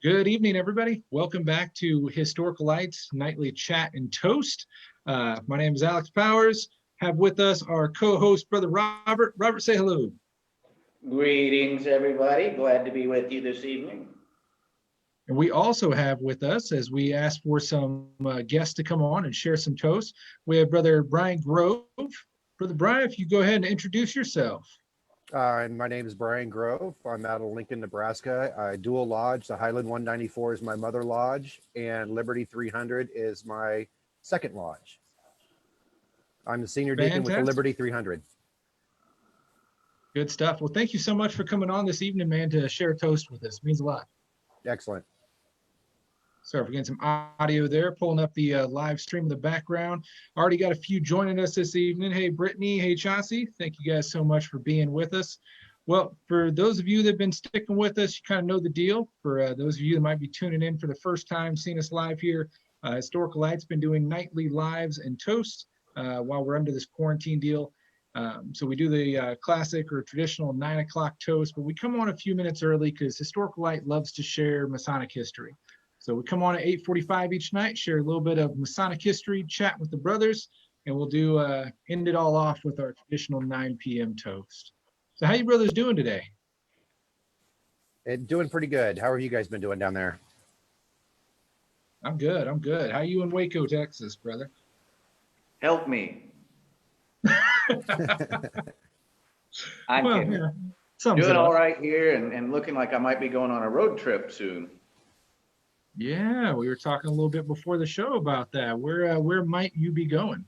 Good evening, everybody. Welcome back to Historical Lights Nightly Chat and Toast. My name is Alex Powers. Have with us our co-host, Brother Robert. Robert, say hello. Greetings, everybody. Glad to be with you this evening. And we also have with us, as we asked for some guests to come on and share some toast, we have Brother Brian Grove. Brother Brian, if you go ahead and introduce yourself. My name is Brian Grove. I'm out of Lincoln, Nebraska. I dual lodge. The Highland 194 is my mother lodge, and Liberty 300 is my second lodge. I'm the senior deacon with the Liberty 300. Good stuff. Well, thank you so much for coming on this evening, man, to share a toast with us. It means a lot. Excellent. Sorry for getting some audio there, pulling up the live stream in the background. Already got a few joining us this evening. Hey, Brittany. Hey, Chauncey. Thank you guys so much for being with us. Well, for those of you that have been sticking with us, you kind of know the deal. For those of you that might be tuning in for the first time, seeing us live here, Historical Lights been doing nightly lives and toasts while we're under this quarantine deal. So we do the classic or traditional 9 o'clock toast, but we come on a few minutes early because Historical Light loves to share Masonic history. So we come on at 8:45 each night, share a little bit of Masonic history, chat with the brothers, and we'll do end it all off with our traditional 9 p.m. toast. So how you brothers doing today? Doing pretty good. How have you guys been doing down there? I'm good. I'm good. How you in Waco, Texas, brother? Help me. I'm Well, kidding. yeah, doing all right here and looking like I might be going on a road trip soon. Yeah, we were talking a little bit before the show about that. Where might you be going?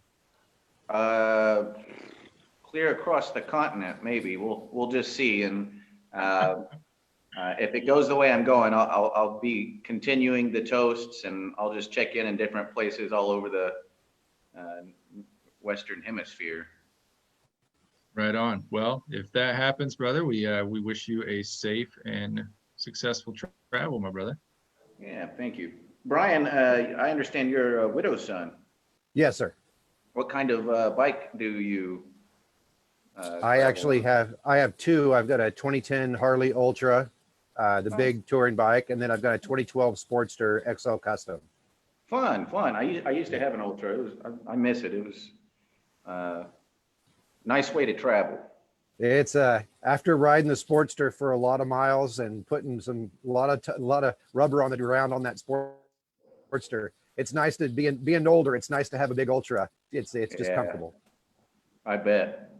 Clear across the continent, maybe. We'll just see. And if it goes the way I'm going, I'll be continuing the toasts, and I'll just check in different places all over the Western Hemisphere. Right on. Well, if that happens, brother, we wish you a safe and successful travel, my brother. Yeah, thank you. Brian, I understand you're a widow's son. Yes, sir. What kind of bike do you I have two. I've got a 2010 Harley Ultra, the big touring bike, and then I've got a 2012 Sportster XL Custom. Fun. I used to have an Ultra. I miss it. It was nice way to travel. It's after riding the Sportster for a lot of miles and putting a lot of rubber on the ground on that Sportster. It's nice to being older. It's nice to have a big Ultra. It's just comfortable. I bet.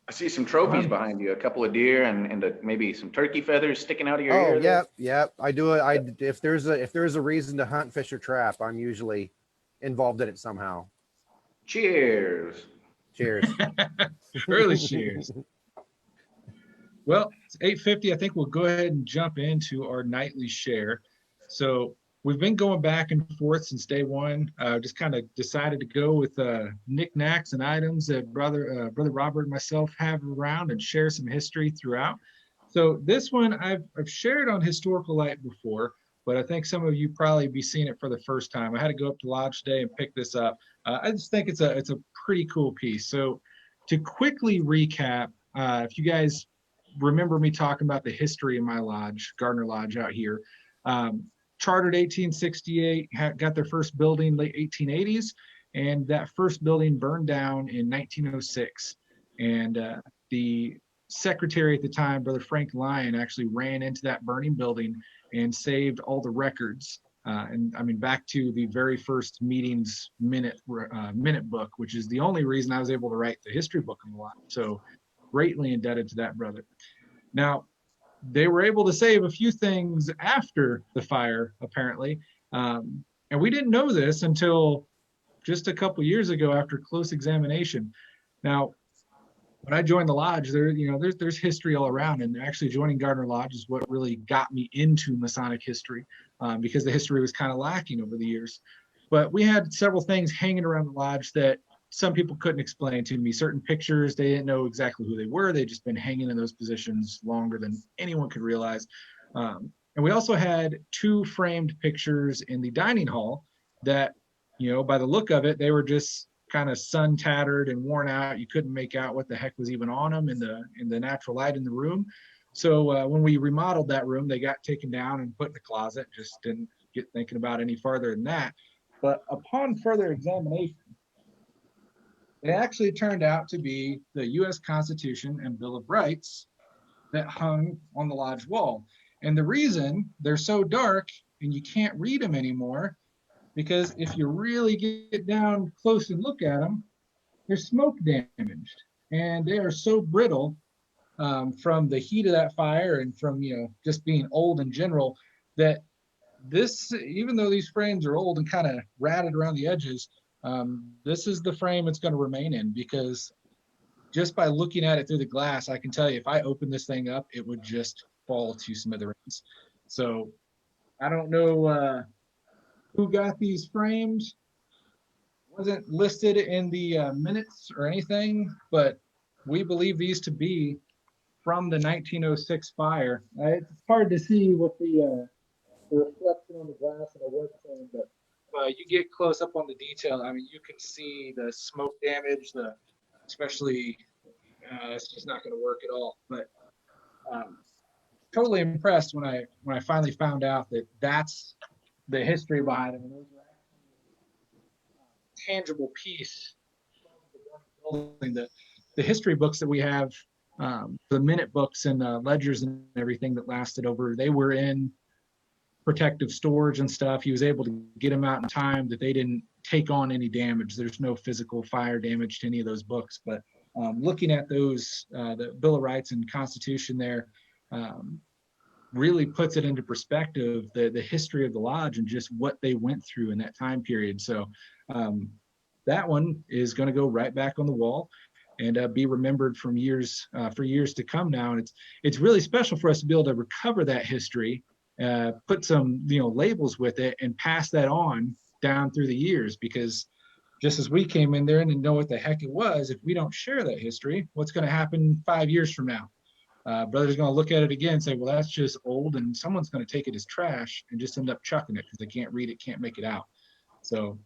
I see some trophies behind you. A couple of deer and maybe some turkey feathers sticking out of your ear. Oh, yeah. I do it. If there's a reason to hunt, fish, or trap, I'm usually involved in it somehow. Cheers. Early cheers. Well, it's 8:50. I think we'll go ahead and jump into our nightly share. So we've been going back and forth since day one. Just kind of decided to go with knickknacks and items that Brother Robert and myself have around and share some history throughout. So this one I've shared on Historical Light before, but I think some of you probably be seeing it for the first time. I had to go up to Lodge today and pick this up. I just think it's a pretty cool piece. So to quickly recap, if you guys remember me talking about the history of my lodge, Gardner Lodge out here. Chartered 1868, got their first building late 1880s, and that first building burned down in 1906. And the secretary at the time, Brother Frank Lyon, actually ran into that burning building and saved all the records. And I mean, back to the very first meetings minute book, which is the only reason I was able to write the history book on the lodge. So greatly indebted to that brother. Now, they were able to save a few things after the fire, apparently. And we didn't know this until just a couple years ago after close examination. Now, when I joined the lodge, there's history all around, and actually joining Gardner Lodge is what really got me into Masonic history, because the history was kind of lacking over the years. But we had several things hanging around the lodge that some people couldn't explain to me. Certain pictures, they didn't know exactly who they were. They'd just been hanging in those positions longer than anyone could realize. And we also had 2 framed pictures in the dining hall that, by the look of it, they were just kind of sun tattered and worn out. You couldn't make out what the heck was even on them in the natural light in the room. So when we remodeled that room, they got taken down and put in the closet. Just didn't get thinking about any further than that. But upon further examination, it actually turned out to be the U.S. Constitution and Bill of Rights that hung on the lodge wall. And the reason they're so dark and you can't read them anymore, because if you really get down close and look at them, they're smoke damaged and they are so brittle from the heat of that fire and from, just being old in general, that this, even though these frames are old and kind of ratted around the edges, this is the frame it's going to remain in, because just by looking at it through the glass, I can tell you if I open this thing up, it would just fall to smithereens. So I don't know who got these frames. Wasn't listed in the minutes or anything, but we believe these to be from the 1906 fire. It's hard to see with the reflection on the glass of the work phone, but you get close up on the detail. I mean, you can see the smoke damage, especially it's just not going to work at all. But totally impressed when I finally found out that that's the history behind it. And those are actually a tangible piece of the building. The history books that we have, the minute books and ledgers and everything that lasted over, they were in protective storage and stuff. He was able to get them out in time that they didn't take on any damage. There's no physical fire damage to any of those books. But looking at those, the Bill of Rights and Constitution there, really puts it into perspective, the history of the lodge and just what they went through in that time period. So that one is going to go right back on the wall and be remembered from years for years to come now. And it's really special for us to be able to recover that history, put some labels with it, and pass that on down through the years, because just as we came in there and didn't know what the heck it was, if we don't share that history, what's going to happen 5 years from now? Brother's going to look at it again and say, well, that's just old, and someone's going to take it as trash and just end up chucking it because they can't read it, can't make it out. So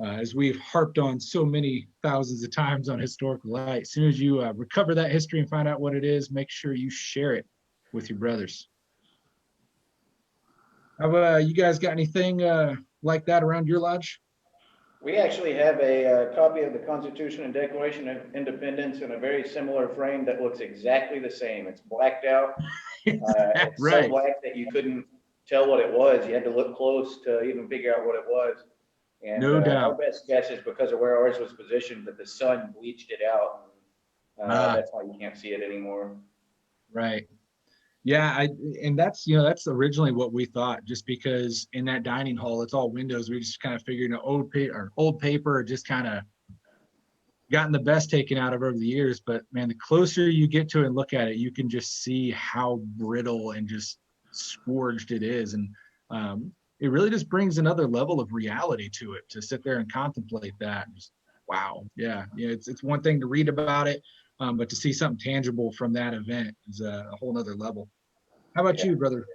as we've harped on so many thousands of times on Historical Light, as soon as you recover that history and find out what it is, make sure you share it with your brothers. Have you guys got anything like that around your lodge? We actually have a copy of the Constitution and Declaration of Independence in a very similar frame that looks exactly the same. It's blacked out. It's right. So black that you couldn't tell what it was. You had to look close to even figure out what it was. And no doubt. Our best guess is because of where ours was positioned, that the sun bleached it out. That's why you can't see it anymore. Right. Yeah, and that's originally what we thought, just because in that dining hall it's all windows. We just kind of figured old paper just kind of gotten the best taken out of over the years. But man, the closer you get to it and look at it, you can just see how brittle and just scorched it is, and it really just brings another level of reality to it to sit there and contemplate that. And just, wow, yeah, it's one thing to read about it. But to see something tangible from that event is a whole nother level. How about you, brother?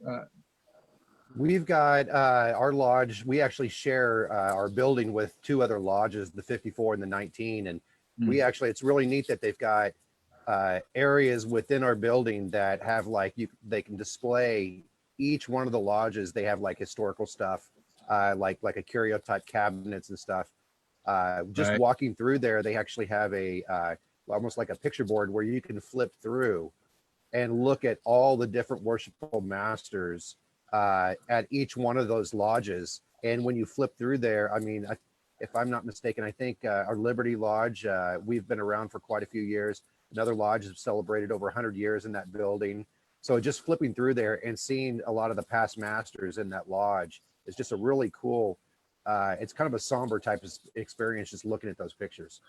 We've got our lodge. We actually share our building with two other lodges, the 54 and the 19. And we actually, it's really neat that they've got areas within our building that have they can display each one of the lodges. They have like historical stuff, like a curio type cabinets and stuff. Just Right. Walking through there, they actually have almost like a picture board where you can flip through and look at all the different worshipful masters at each one of those lodges. And when you flip through there, I mean, if I'm not mistaken, I think our Liberty Lodge, we've been around for quite a few years. Another lodge has celebrated over 100 years in that building. So just flipping through there and seeing a lot of the past masters in that lodge is just a really cool, it's kind of a somber type of experience just looking at those pictures.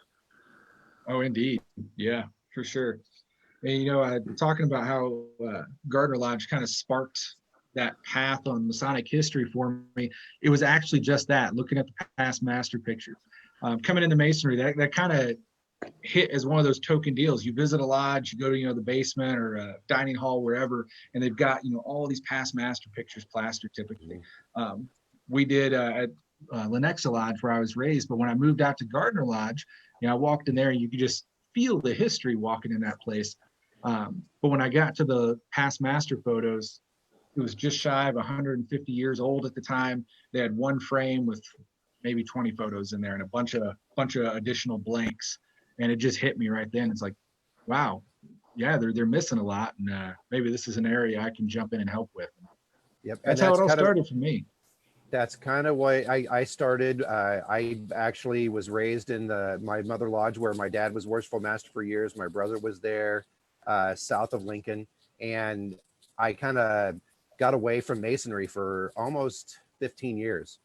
Oh, indeed. Yeah, for sure. And, talking about how Gardner Lodge kind of sparked that path on Masonic history for me, it was actually just that, looking at the past master pictures. Coming into Masonry, that kind of hit as one of those token deals. You visit a lodge, you go to, the basement or a dining hall, wherever, and they've got, all these past master pictures plastered typically. We did at Lenexa Lodge where I was raised, but when I moved out to Gardner Lodge, I walked in there and you could just feel the history walking in that place. But when I got to the past master photos, it was just shy of 150 years old at the time. They had one frame with maybe 20 photos in there and a bunch of additional blanks. And it just hit me right then. It's like, wow, yeah, they're missing a lot, and maybe this is an area I can jump in and help with. Yep. And That's how it all started for me. that's kind of why I started. I actually was raised in my mother lodge where my dad was worshipful master for years. My brother was there, south of Lincoln, and I kind of got away from masonry for almost 15 years.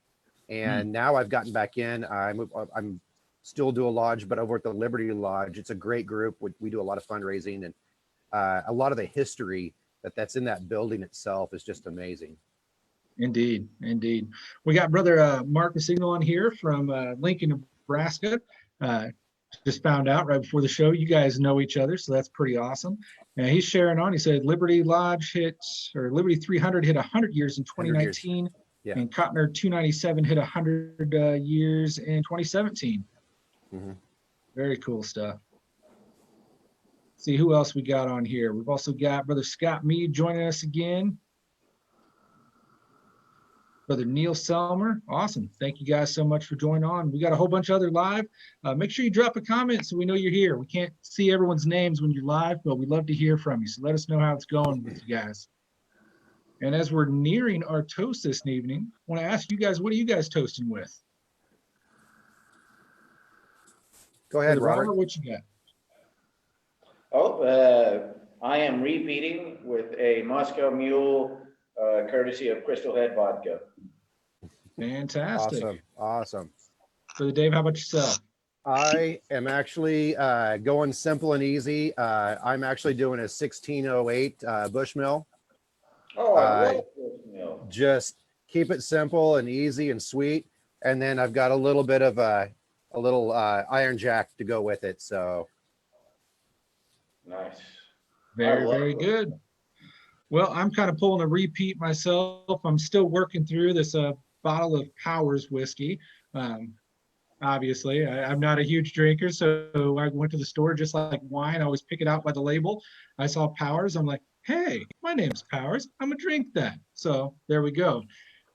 And now I've gotten back in. I'm still do a lodge, but over at the Liberty Lodge, it's a great group. We do a lot of fundraising, and a lot of the history that's in that building itself is just amazing. Indeed, indeed. We got brother Mark Signal on here from Lincoln, Nebraska. Just found out right before the show, you guys know each other, so that's pretty awesome. And he's sharing on. He said Liberty Lodge Liberty 300 hit 100 years in 2019, Yeah. and Cotner 297 hit 100 years in 2017. Mm-hmm. Very cool stuff. See who else we got on here. We've also got brother Scott Mead joining us again. Brother Neil Selmer, awesome. Thank you guys so much for joining on. We got a whole bunch of other live. Make sure you drop a comment so we know you're here. We can't see everyone's names when you're live, but we'd love to hear from you. So let us know how it's going with you guys. And as we're nearing our toast this evening, I want to ask you guys, what are you guys toasting with? Go ahead, Brother Robert. What you got? I am repeating with a Moscow Mule, courtesy of Crystal Head Vodka. Fantastic. Awesome. Brother Dave, how about yourself? I am actually going simple and easy. I'm actually doing a 1608 Bushmill. Oh, I love Bushmill. Just keep it simple and easy and sweet. And then I've got a little bit of a little Iron Jack to go with it. So Nice. Very, very good. Well, I'm kind of pulling a repeat myself. I'm still working through this bottle of Powers whiskey. Obviously, I'm not a huge drinker, so I went to the store just like wine. I always pick it out by the label. I saw Powers. I'm like, hey, my name's Powers. I'm going to drink that. So there we go.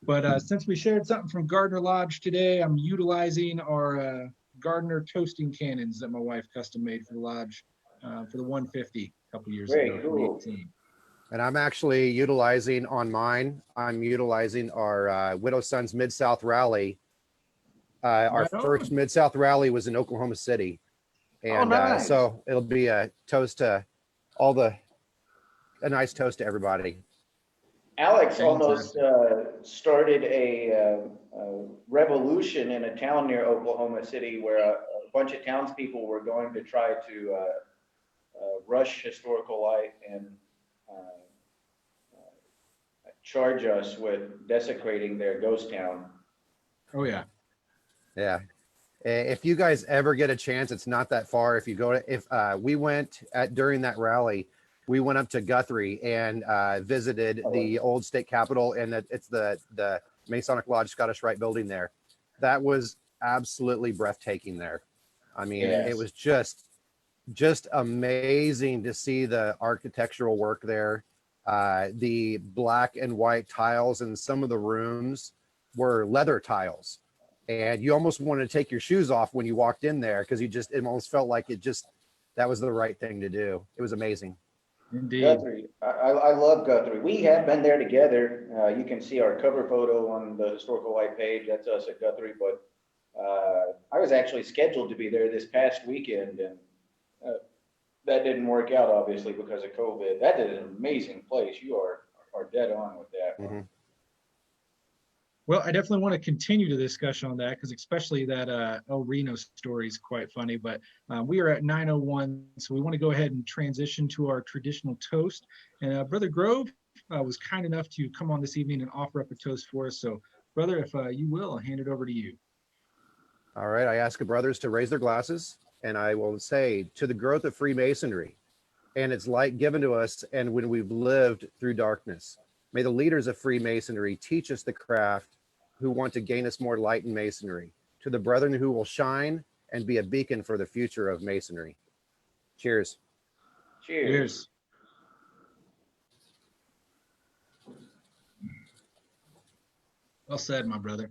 But since we shared something from Gardner Lodge today, I'm utilizing our Gardner toasting cannons that my wife custom made for the lodge for the 150 a couple years Very ago. cool. 2018. and I'm actually utilizing on mine. I'm utilizing our Widow Sons Mid-South Rally. Our Right on. first Mid-South Rally was in Oklahoma City. And nice. so it'll be a toast to a nice toast to everybody. Alex almost started a revolution in a town near Oklahoma City where a bunch of townspeople were going to try to rush Historical Light and charge us with desecrating their ghost town. Oh, yeah. Yeah. If you guys ever get a chance, it's not that far. If you go to, we went during that rally, we went up to Guthrie and visited the old state capitol, and it's the Masonic Lodge Scottish Rite building there. That was absolutely breathtaking there. I mean, Yes. It was just amazing to see the architectural work there. The black and white tiles in some of the rooms were leather tiles. And you almost wanted to take your shoes off when you walked in there because it almost felt like that was the right thing to do. It was amazing. Indeed. Guthrie, I love Guthrie. We have been there together. You can see our cover photo on the Historical Light page. That's us at Guthrie. But I was actually scheduled to be there this past weekend, and that didn't work out, obviously, because of COVID. That is an amazing place. You are dead on with that. Mm-hmm. Well, I definitely want to continue the discussion on that because especially that El Reno story is quite funny. But we are at 9:01, so we want to go ahead and transition to our traditional toast. And Brother Grove was kind enough to come on this evening and offer up a toast for us. So, brother, if you will, I'll hand it over to you. All right. I ask the brothers to raise their glasses, and I will say, to the growth of Freemasonry and its light given to us, and when we've lived through darkness, may the leaders of Freemasonry teach us the craft who want to gain us more light in Masonry, to the brethren who will shine and be a beacon for the future of Masonry. Cheers. Cheers. Cheers. Well said, my brother.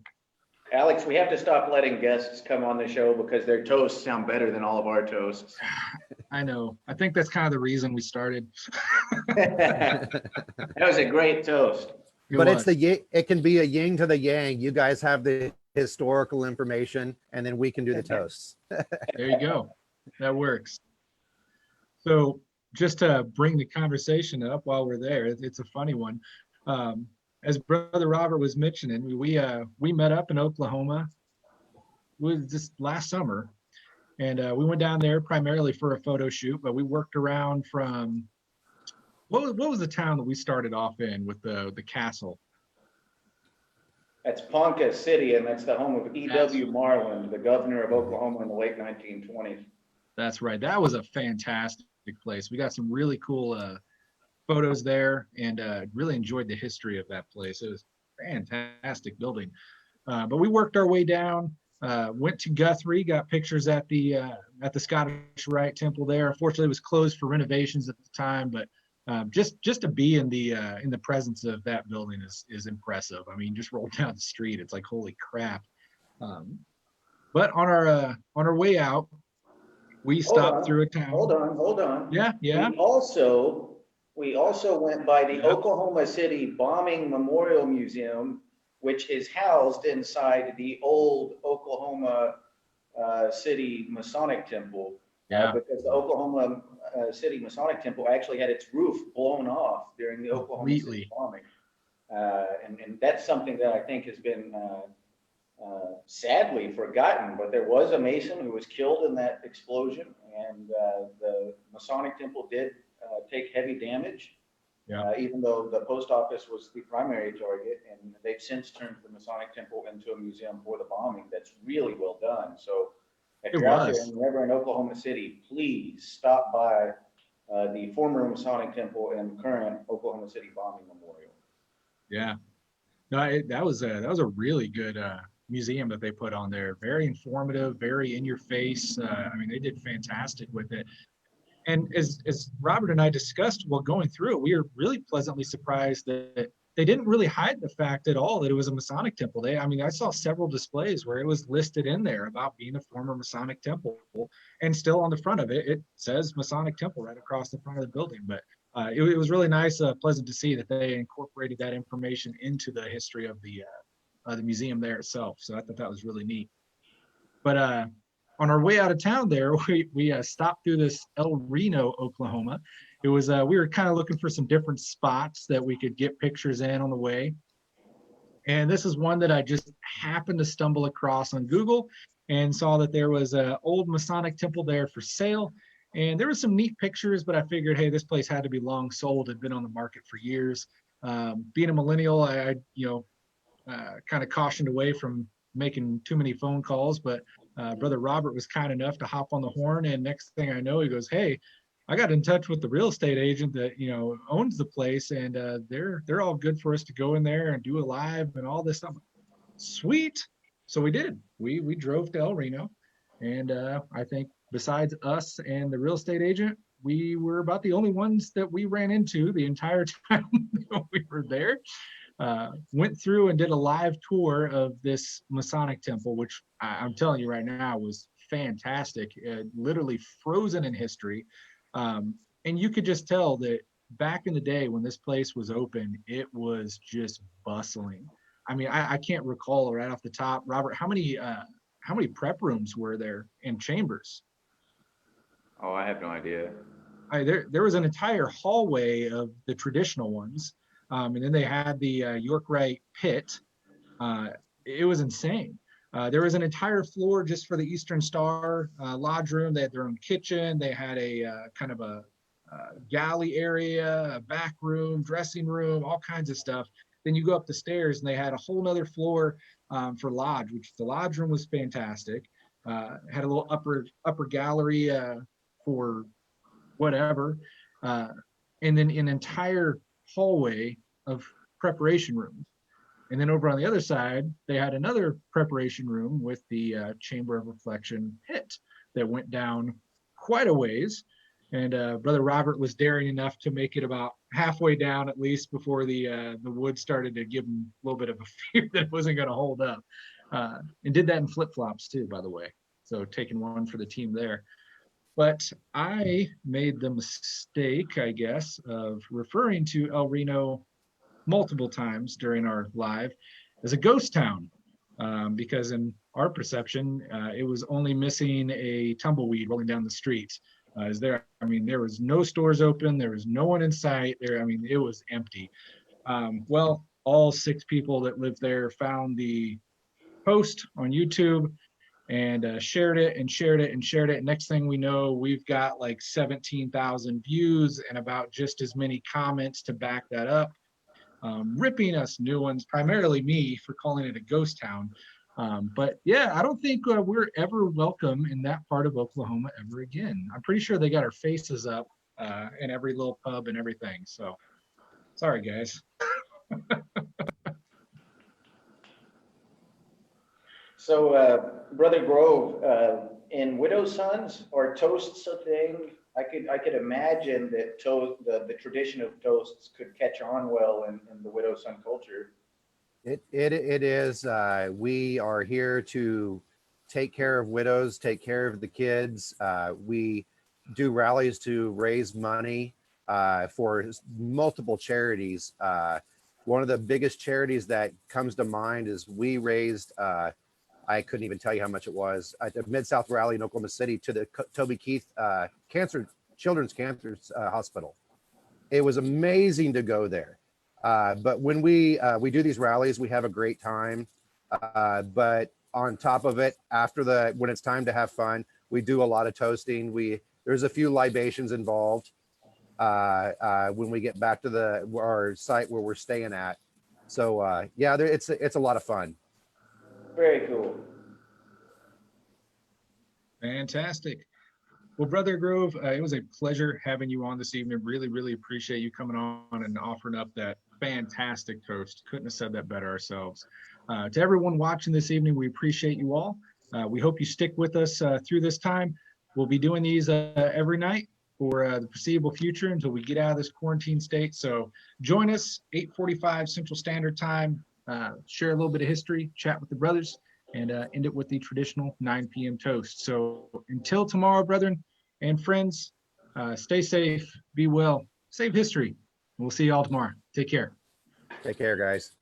Alex, we have to stop letting guests come on the show because their toasts sound better than all of our toasts. I know. I think that's kind of the reason we started. That was a great toast. But it's it can be a yin to the yang. You guys have the historical information, and then we can do the toasts. There you go. That works. So just to bring the conversation up while we're there, it's a funny one. As Brother Robert was mentioning, we met up in Oklahoma. It was just last summer, and we went down there primarily for a photo shoot. But we worked around from what was the town that we started off in with the castle? That's Ponca City, and that's the home of E.W. Marlin, the governor of Oklahoma in the late 1920s. That's right. That was a fantastic place. We got some really cool photos there, and really enjoyed the history of that place. It was a fantastic building. But we worked our way down, went to Guthrie, got pictures at the Scottish Rite Temple there. Unfortunately, it was closed for renovations at the time, but just to be in the presence of that building is impressive. I mean, just roll down the street, it's like holy crap. But on our way out, we stopped through a town. Hold on. Yeah. We also went by the Oklahoma City Bombing Memorial Museum, which is housed inside the old Oklahoma City Masonic Temple. Yeah. Because the Oklahoma City Masonic Temple actually had its roof blown off during the Oklahoma City bombing. And that's something that I think has been sadly forgotten, but there was a Mason who was killed in that explosion, and the Masonic Temple did take heavy damage, even though the post office was the primary target, and they've since turned the Masonic Temple into a museum for the bombing that's really well done. So if you're out there and you're ever in Oklahoma City, please stop by the former Masonic Temple and current Oklahoma City Bombing Memorial. Yeah, no, that was a really good museum that they put on there. Very informative, very in your face. I mean, they did fantastic with it. And as Robert and I discussed while going through it, we were really pleasantly surprised that they didn't really hide the fact at all that it was a Masonic temple. I saw several displays where it was listed in there about being a former Masonic temple, and still on the front of it, it says Masonic temple right across the front of the building. But it was really nice, pleasant to see that they incorporated that information into the history of the museum there itself. So I thought that was really neat. But on our way out of town there, we stopped through this El Reno, Oklahoma. It was we were kind of looking for some different spots that we could get pictures in on the way. And this is one that I just happened to stumble across on Google and saw that there was an old Masonic temple there for sale. And there were some neat pictures, but I figured, hey, this place had to be long sold. It had been on the market for years. Being a millennial, I kind of cautioned away from making too many phone calls, but Brother Robert was kind enough to hop on the horn, and next thing I know, he goes, hey, I got in touch with the real estate agent that owns the place, and they're all good for us to go in there and do a live and all this stuff. Sweet. So we did. We drove to El Reno, and I think besides us and the real estate agent, we were about the only ones that we ran into the entire time we were there. Went through and did a live tour of this Masonic temple, which I'm telling you right now was fantastic, literally frozen in history. And you could just tell that back in the day when this place was open, it was just bustling. I mean, I can't recall right off the top. Robert, how many prep rooms were there and chambers? Oh, I have no idea. There was an entire hallway of the traditional ones. And then they had the York Rite pit. It was insane. There was an entire floor just for the Eastern Star Lodge room. They had their own kitchen. They had a kind of a galley area, a back room, dressing room, all kinds of stuff. Then you go up the stairs and they had a whole nother floor for lodge, which the lodge room was fantastic. Had a little upper gallery for whatever. And then an entire hallway of preparation rooms. And then over on the other side, they had another preparation room with the chamber of reflection pit that went down quite a ways. And Brother Robert was daring enough to make it about halfway down at least before the wood started to give him a little bit of a fear that it wasn't going to hold up. And did that in flip-flops too, by the way. So taking one for the team there. But I made the mistake, I guess, of referring to El Reno multiple times during our live as a ghost town, because in our perception, it was only missing a tumbleweed rolling down the street. I mean, there was no stores open, there was no one in sight there. I mean, it was empty. Well, all 6 people that lived there found the post on YouTube and shared it and shared it and shared it. Next thing we know, we've got like 17,000 views and about just as many comments to back that up, ripping us new ones, primarily me for calling it a ghost town. But yeah, I don't think we're ever welcome in that part of Oklahoma ever again. I'm pretty sure they got our faces up in every little pub and everything. So sorry, guys. So, Brother Grove, in Widow Sons, are toasts a thing? I could imagine that the tradition of toasts could catch on well in the Widow Son culture. It is. We are here to take care of widows, take care of the kids. We do rallies to raise money for multiple charities. One of the biggest charities that comes to mind is we raised, I couldn't even tell you how much it was, at the Mid-South Rally in Oklahoma City to the Toby Keith Children's Cancer Hospital. It was amazing to go there. But when we do these rallies, we have a great time. But on top of it, when it's time to have fun, we do a lot of toasting. There's a few libations involved when we get back to our site where we're staying at. So yeah, it's a lot of fun. Very cool. Fantastic. Well, Brother Grove, it was a pleasure having you on this evening. Really, really appreciate you coming on and offering up that fantastic toast. Couldn't have said that better ourselves. To everyone watching this evening, we appreciate you all. We hope you stick with us through this time. We'll be doing these every night for the foreseeable future until we get out of this quarantine state. So join us 8:45 Central Standard Time, share a little bit of history, chat with the brothers, and end it with the traditional 9 p.m. toast. So until tomorrow, brethren and friends, stay safe, be well, save history. We'll see you all tomorrow. Take care. Take care, guys.